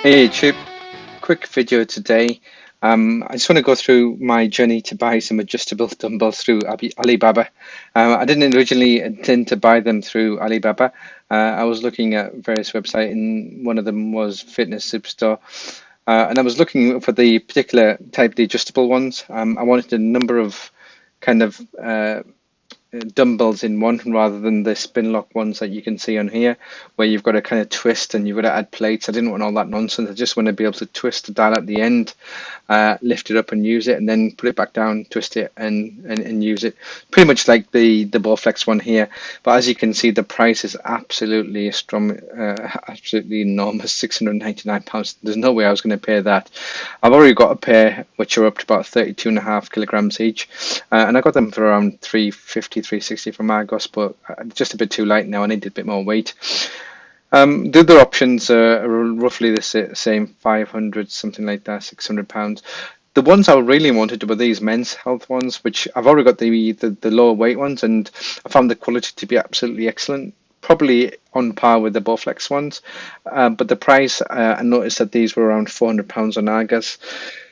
Hey Chip, quick video today. I just want to go through my journey to buy some adjustable dumbbells through Alibaba. I didn't originally intend to buy them through Alibaba. I was looking at various websites, and one of them was Fitness Superstore. And I was looking for the particular type, the adjustable ones. I wanted a number of kind of dumbbells in one rather than the spin lock ones that you can see on here, where you've got to kind of twist and you've got to add plates. I didn't want all that nonsense. I just want to be able to twist the dial at the end, lift it up and use it, and then put it back down, twist it and use it. Pretty much like the Bowflex one here. But as you can see, the price is absolutely absolutely enormous, £699. There's no way I was going to pay that. I've already got a pair which are up to about 32.5 kilograms each, and I got them for around 350, 360 from Argos, but just a bit too light now. I needed a bit more weight. The other options are roughly the same, 500, something like that, £600. The ones I really wanted were these men's health ones, which I've already got the lower weight ones, and I found the quality to be absolutely excellent. Probably on par with the Bowflex ones, but the price, I noticed that these were around £400 on Argos.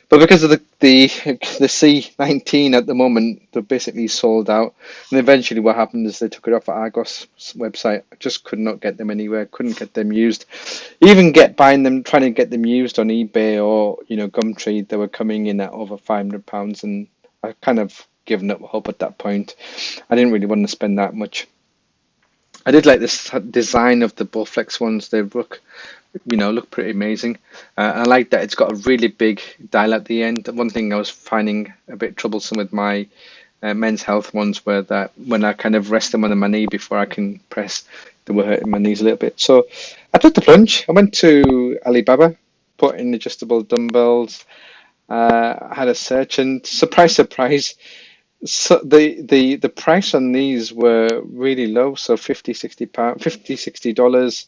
But because of the C19 at the moment, they're basically sold out. And eventually what happened is they took it off at Argos website. I just could not get them anywhere, couldn't get them used. Even trying to get them used on eBay or, Gumtree, they were coming in at over £500, and I kind of given up hope at that point. I didn't really want to spend that much. I did like this design of the Bowflex ones. They look pretty amazing. I like that it's got a really big dial at the end. One thing I was finding a bit troublesome with my men's health ones were that when I kind of rest them on my knee before I can press, they were hurting my knees a little bit. So I took the plunge. I went to Alibaba, put in adjustable dumbbells. I had a search, and surprise, surprise, so the price on these were really low, so 50, 60 pound, 50, $60.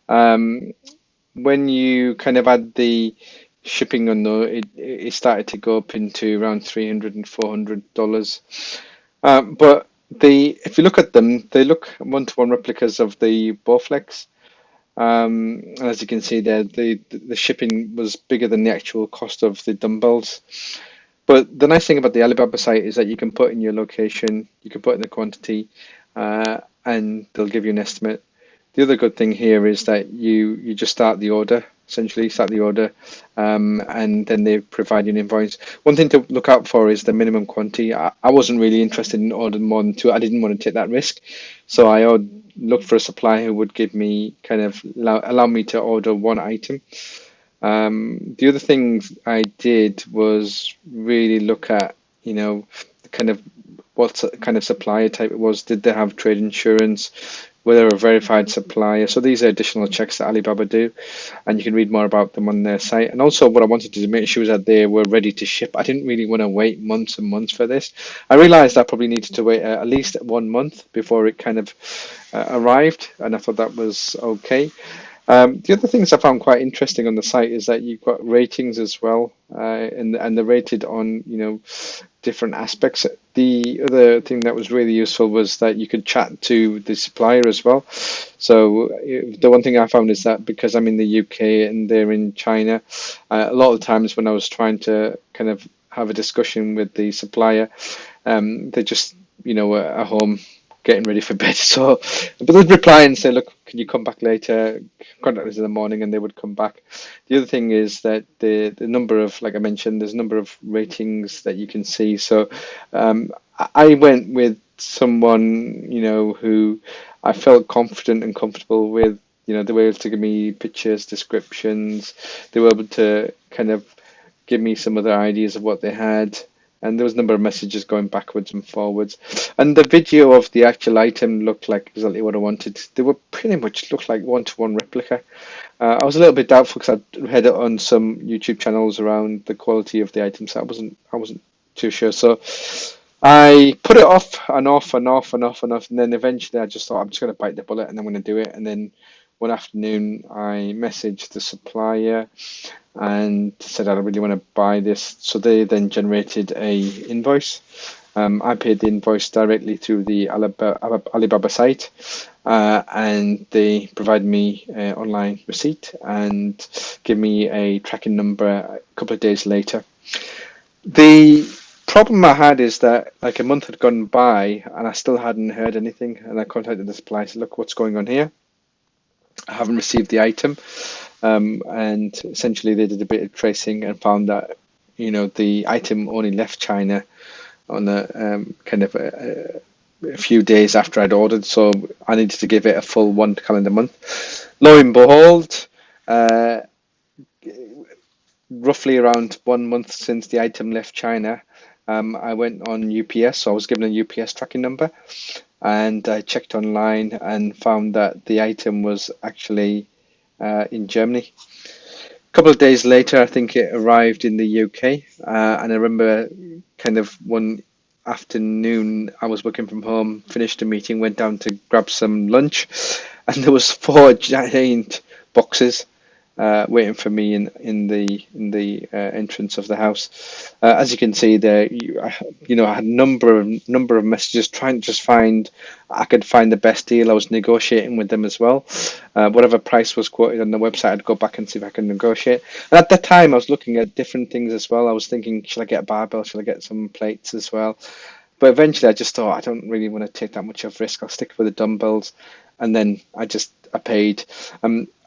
Um, when you kind of add the shipping on though, it started to go up into around 300 and $400. But if you look at them, they look one-to-one replicas of the Bowflex. And as you can see there, the shipping was bigger than the actual cost of the dumbbells. But the nice thing about the Alibaba site is that you can put in your location, you can put in the quantity, and they'll give you an estimate. The other good thing here is that you just start the order, and then they provide you an invoice. One thing to look out for is the minimum quantity. I wasn't really interested in ordering more than two. I didn't want to take that risk, so I looked for a supplier who would give me allow me to order one item. The other things I did was really look at, kind of what kind of supplier type it was. Did they have trade insurance? Were they a verified supplier? So these are additional checks that Alibaba do, and you can read more about them on their site. And also what I wanted to make sure was that they were ready to ship. I didn't really want to wait months and months for this. I realized I probably needed to wait at least 1 month before it kind of arrived, and I thought that was okay. The other things I found quite interesting on the site is that you've got ratings as well, and they're rated on different aspects. The other thing that was really useful was that you could chat to the supplier as well. So the one thing I found is that because I'm in the UK and they're in China, a lot of times when I was trying to kind of have a discussion with the supplier, they just were at home getting ready for bed. So, but they'd reply and say, "Look, can you come back later? Contact us in the morning," and they would come back. The other thing is that the number of, like I mentioned, there's a number of ratings that you can see. So, I went with someone who I felt confident and comfortable with. They were able to give me pictures, descriptions. They were able to kind of give me some other ideas of what they had. And there was a number of messages going backwards and forwards. And the video of the actual item looked like exactly what I wanted. They were pretty much looked like one-to-one replica. I was a little bit doubtful because I'd read it on some YouTube channels around the quality of the items. I wasn't too sure. So I put it off and off and off and off and off. And then eventually I just thought, I'm just going to bite the bullet and I'm going to do it. And then one afternoon I messaged the supplier and said I really want to buy this. So they then generated a invoice, I paid the invoice directly through the Alibaba site, and they provide me an online receipt and give me a tracking number a couple of days later. The problem I had is that like a month had gone by and I still hadn't heard anything, and I contacted the supplier. I said, look, what's going on here? I haven't received the item. And essentially they did a bit of tracing and found that, the item only left China on a kind of a few days after I'd ordered, so I needed to give it a full 1 calendar month. Lo and behold, uh, roughly around 1 month since the item left China, I went on UPS, so I was given a UPS tracking number, and I checked online and found that the item was actually in Germany. A couple of days later, I think it arrived in the UK, and I remember kind of one afternoon I was working from home, finished a meeting, went down to grab some lunch, and there was 4 giant boxes waiting for me in the entrance of the house. As you can see there, I had a number of messages trying to just find I could find the best deal. I was negotiating with them as well. Whatever price was quoted on the website, I'd go back and see if I can negotiate. And at that time, I was looking at different things as well. I was thinking, should I get a barbell? Should I get some plates as well? But eventually, I just thought I don't really want to take that much of risk. I'll stick with the dumbbells, and then I paid.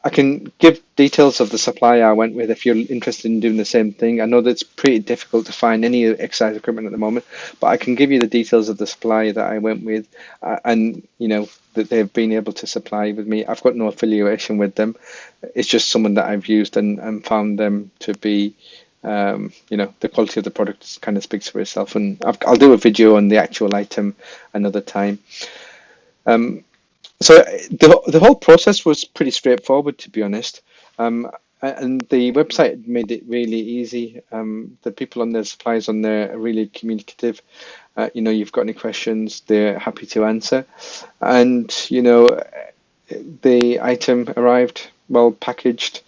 I can give details of the supplier I went with if you're interested in doing the same thing. I know that it's pretty difficult to find any exercise equipment at the moment, but I can give you the details of the supplier that I went with, and that they've been able to supply with me. I've got no affiliation with them. It's just someone that I've used and found them to be. The quality of the product kind of speaks for itself, and I'll do a video on the actual item another time. So the whole process was pretty straightforward, to be honest. And the website made it really easy. The people on the suppliers on there are really communicative. You've got any questions, they're happy to answer. And the item arrived well packaged,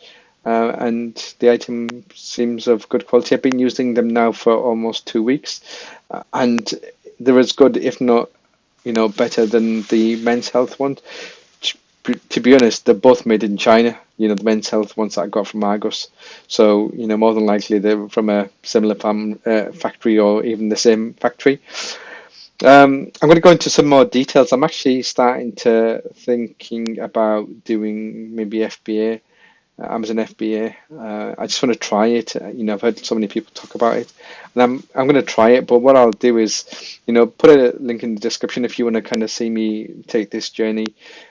and the item seems of good quality. I've been using them now for almost 2 weeks, and they're as good, if not better than the Men's Health ones. To be honest, they're both made in China. The Men's Health ones that I got from Argos. So, more than likely they're from a similar factory or even the same factory. I'm going to go into some more details. I'm actually starting to thinking about doing maybe FBA, Amazon FBA. I just want to try it. I've heard so many people talk about it, and I'm going to try it. But what I'll do is, put a link in the description if you want to kind of see me take this journey.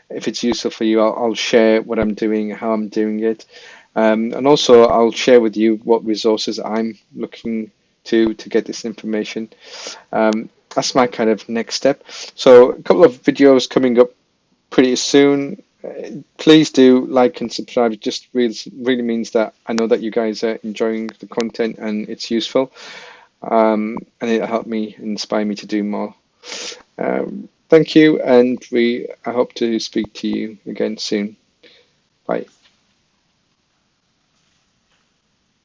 If it's useful for you, I'll share what I'm doing, how I'm doing it, and also I'll share with you what resources I'm looking to get this information. That's my kind of next step. So a couple of videos coming up pretty soon. Please do like and subscribe. It just really means that I know that you guys are enjoying the content and it's useful, and it'll help me, inspire me to do more. Thank you, and I hope to speak to you again soon. Bye.